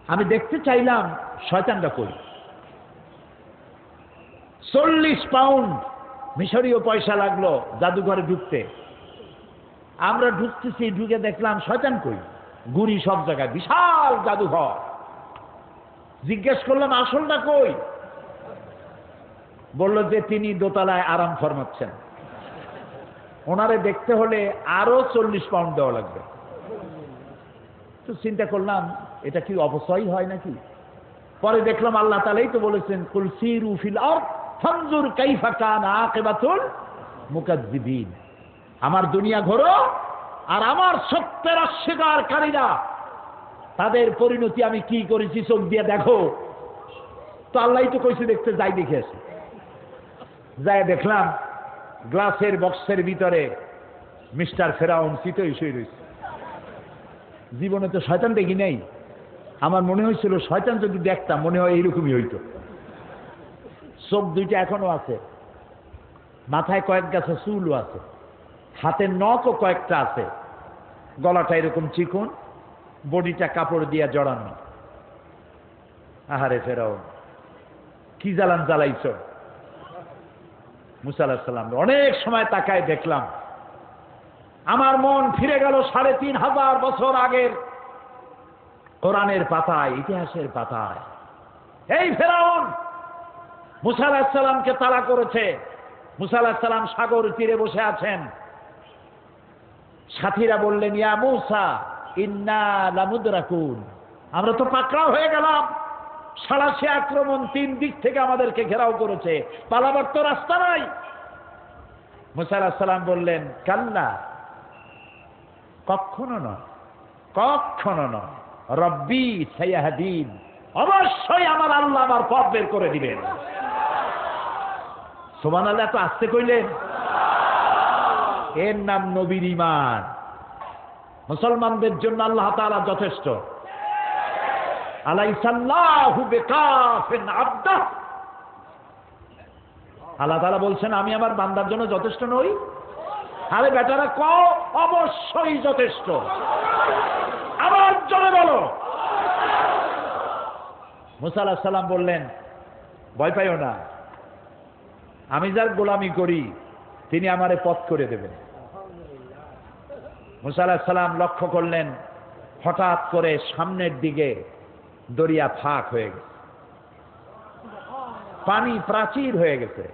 আমি দেখতে চাইলাম শয়তানটা কই। 40 পাউন্ড মিশরীয় পয়সা লাগলো জাদুঘরে ঢুকতে। আমরা ঢুকতেছি, ঢুকে দেখলাম শয়তান কই, গুড়ি সব জায়গায়, বিশাল জাদুঘর। জিজ্ঞেস করলাম আসলটা কই? বলল যে তিনি দোতলায় আরাম ফরমাচ্ছেন, ওনারে দেখতে হলে আরো 40 পাউন্ড দেওয়া লাগবে। তো চিন্তা করলাম এটা কি অপচয় হয় নাকি? পরে দেখলাম আল্লাহ তাআলাই তো বলেছেন, কুল সিরু ফিল আরদ ফানজুর কাইফা কানা আকিবাতুল মুকাজ্জিবিন। আমার দুনিয়া ঘোরো আর আমার সত্যের অস্বীকারীরা তাদের পরিণতি আমি কি করেছি চোখ দিয়ে দেখো। তো আল্লাহই তো কইছে দেখতে, যাই দেখে আসি। যাই দেখলাম গ্লাসের বক্সের ভিতরে মিস্টার ফেরাউন চিতই শুয়ে রয়েছে। জীবনে তো শয়তান দেখি নাই, আমার মনে হয়েছিল শয়তান যদি দেখতাম মনে হয় এইরকমই হইতো। চোখ দুইটা এখনো আছে, মাথায় কয়েক গাছা চুলও আছে, হাতের নখও কয়েকটা আছে, গলাটা এরকম চিকন, বডিটা কাপড় দিয়া জড়ানো। আহারে ফেরাউন, কি জ্বালান জ্বালাইছ। মুসা আলাইহিস সালাম অনেক সময় তাকায় দেখলাম, আমার মন ফিরে গেল 3500 বছর আগের কোরআনের পাতায়, ইতিহাসের পাতায়। এই ফেরাউন মুসা আলাইহিস সালামকে তাড়া করেছে। মুসা আলাইহিস সালাম সাগর তীরে বসে আছেন। সাথীরা বললেন, ইয়া মুসা ইন্না লামুদরাকুন, আমরা তো পাকড়াও হয়ে গেলাম। সাড়াশি আক্রমণ 3 দিক থেকে আমাদেরকে ঘেরাও করেছে, পালাবার তো রাস্তা নাই। মুসা আলাইহিস সালাম বললেন, কাল্লা, কখনো নয়, কখনো নয়, রব্বি সাইয়াহদিন, অবশ্যই আমার আল্লাহ আমার পথ বের করে দিবেন। সুবহানাল্লাহ, তো আসতে কইলেন। এর নাম নবীর ঈমান। মুসলমানদের জন্য আল্লাহ তাআলা যথেষ্ট। আলাইসাল্লাহু বিকাফিন আবদাহ, আল্লাহ তাআলা বলছেন আমি আমার বান্দার জন্য যথেষ্ট নই। আরে বেটারা কও, অবশ্যই যথেষ্ট। আমার জন্য বলো। মুসা আলাইহিস সালাম বললেন, ভয় পাইও না, আমি যার গোলামি করি তিনি আমারে পথ করে দেবেন। মুসা আলাইহিস সালাম লক্ষ্য করলেন, হঠাৎ করে সামনের দিকে দরিয়া ফাঁক হয়ে গেছে, পানি প্রাচীর হয়ে গেছে,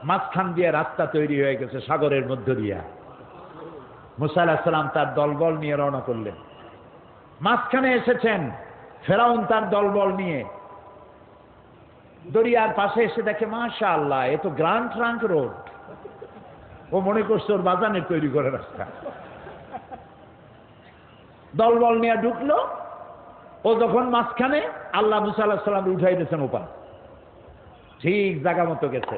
মাঝখান দিয়ে রাস্তা তৈরি হয়ে গেছে সাগরের মধ্য দিয়া। মুসা আলাইহিস সালাম তার দলবল নিয়ে রওনা করলেন। মাঝখানে এসেছেন ফেরাউন তার দলবল নিয়ে। দরিয়ার পাশে এসে দেখে, মাশাআল্লাহ, এ তো গ্র্যান্ড ট্রাঙ্ক রোড। ও মনে করছে ওর বাজানের তৈরি করে রাস্তা। দলবল নিয়ে ঢুকলো। ও যখন মাঝখানে, আল্লাহ মুসা আলাইহিস সালাম উঠাই দিয়েছেন ওপার, ঠিক জায়গা মতো গেছে।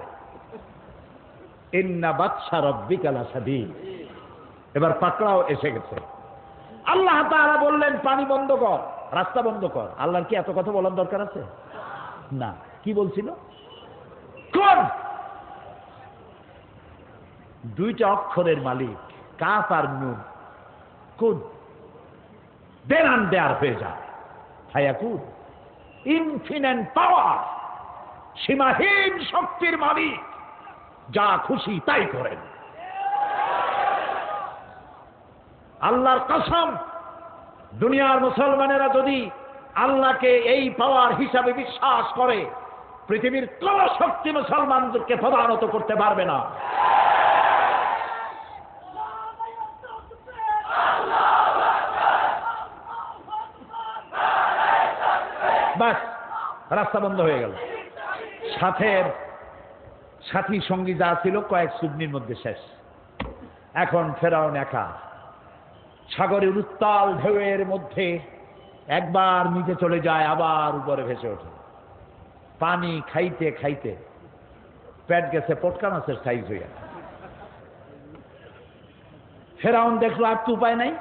ইন্না বাতশা রাব্বিকা লাশাদীদ, এবার পাকড়াও এসে গেছে। আল্লাহ তাআলা বললেন, পানি বন্ধ কর, রাস্তা বন্ধ কর। আল্লাহর কি এত কথা বলার দরকার আছে? না। কি বলছিল? কোন দুইটা অক্ষরের মালিক, কাফ আর নুন। কোন দেন আন দেয়ার হয়ে যায়। ফায়াকুন, ইনফিনিট পাওয়ার, সীমাহীন শক্তির মালিক, যা খুশি তাই করেন। আল্লাহর কসম, দুনিয়ার মুসলমানেরা যদি আল্লাহকে এই পাওয়ার হিসাবে বিশ্বাস করে, পৃথিবীর কোন শক্তি মুসলমানদেরকে প্রধানত করতে পারবে না। বাস, রাস্তা বন্ধ হয়ে গেল। সাথী সঙ্গী যা ছিল কয়েক সুবনির মধ্যে শেষ। এখন ফেরাউন একা সাগরের উত্তাল ঢেউয়ের মধ্যে একবার নিচে চলে যায়, আবার উপরে ভেসে ওঠে। পানি খাইতে খাইতে পেট গেছে পটকা মাছের সাইজ হইয়া। ফেরাউন দেখলো আর তো উপায় নাই।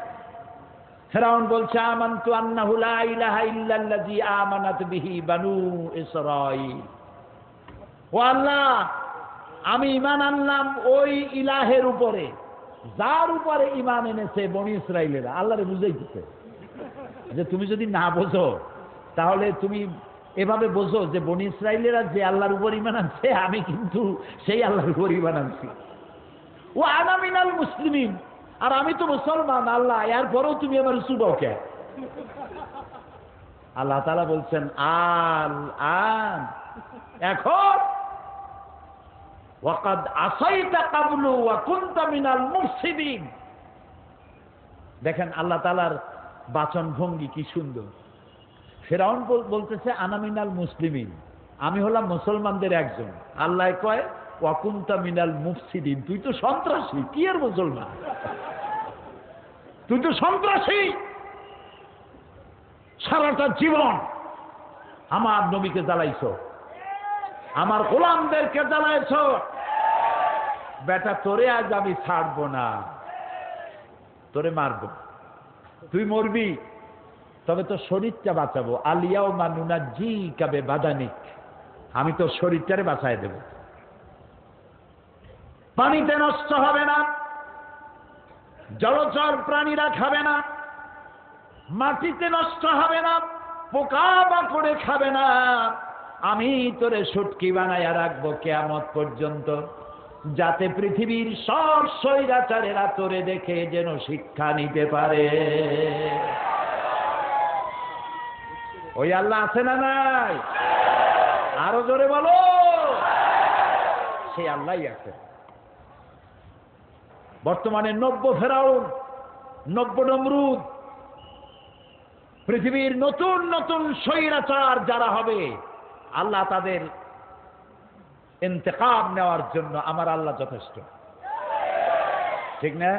ফেরাউন বলছে, আমানতু আন্নাহু লা ইলাহা ইল্লাল্লাযী আমানাত বিহি বানু ইসরাঈল। ও আল্লাহ, আমি ঈমান আনলাম ওই ইলাহের উপরে যার উপরে ঈমান এনেছে বনি ইসরাঈলেরা। আল্লাহরে বুঝাইতেছে যে তুমি যদি না বোঝো তাহলে তুমি এভাবে বোঝো যে বনি ইসরাইলেরা যে আল্লাহর উপর ঈমান আনছে আমি কিন্তু সেই আল্লাহর উপর ঈমান আনছি। ও আনা মিনাল মুসলিমিন, আর আমি তো মুসলমান আল্লাহ, এরপরেও তুমি আমার চুবাও কে? আল্লাহ তাআলা বলছেন আল আন, এখন ওয়াকাদ আসাইতা ক্বাবলু ওয়া কুনতা মিনাল মুফসিদিন। দেখেন আল্লাহ তাআলার বাচন ভঙ্গি কি সুন্দর। ফেরাউন বলতেছে আনা মিনাল মুসলিমিন, আমি হলাম মুসলমানদের একজন। আল্লাহ কয় ওয়া কুনতা মিনাল মুফসিদিন, তুই তো সন্ত্রাসী, কি আর মুসলমান, তুই তো সন্ত্রাসী। সারাটা জীবন আমার নবীকে জ্বালাইছো, আমার গোলামদেরকে জ্বালাইছো, বেটা তোরে আজ আমি ছাড়বো না, তোরে মারবো, তুই মরবি, তবে তোর শরীরটা বাঁচাবো। আলিয়াও মানুনা জি কাবে বাদানিক, আমি তোর শরীরটারে বাঁচায় দেব। পানিতে নষ্ট হবে না, জলচর প্রাণীরা খাবে না, মাটিতে নষ্ট হবে না, পোকা মাকড়ে খাবে না, আমি তোরে শুটকি বানাইয়া রাখবো কিয়ামত পর্যন্ত, যাতে পৃথিবীর সব স্বৈরাচারেরা তোরে দেখে যেন শিক্ষা নিতে পারে। ওই আল্লাহ আছে না নাই? আরো জোরে বলো, সেই আল্লাহই আছে। বর্তমানে 90 ফেরাউন, 90 নমরুদ, পৃথিবীর নতুন নতুন স্বৈরাচার যারা হবে, আল্লাহ তাদের ইন্তেকাম নেওয়ার জন্য আমার আল্লাহ যথেষ্ট, ঠিক না?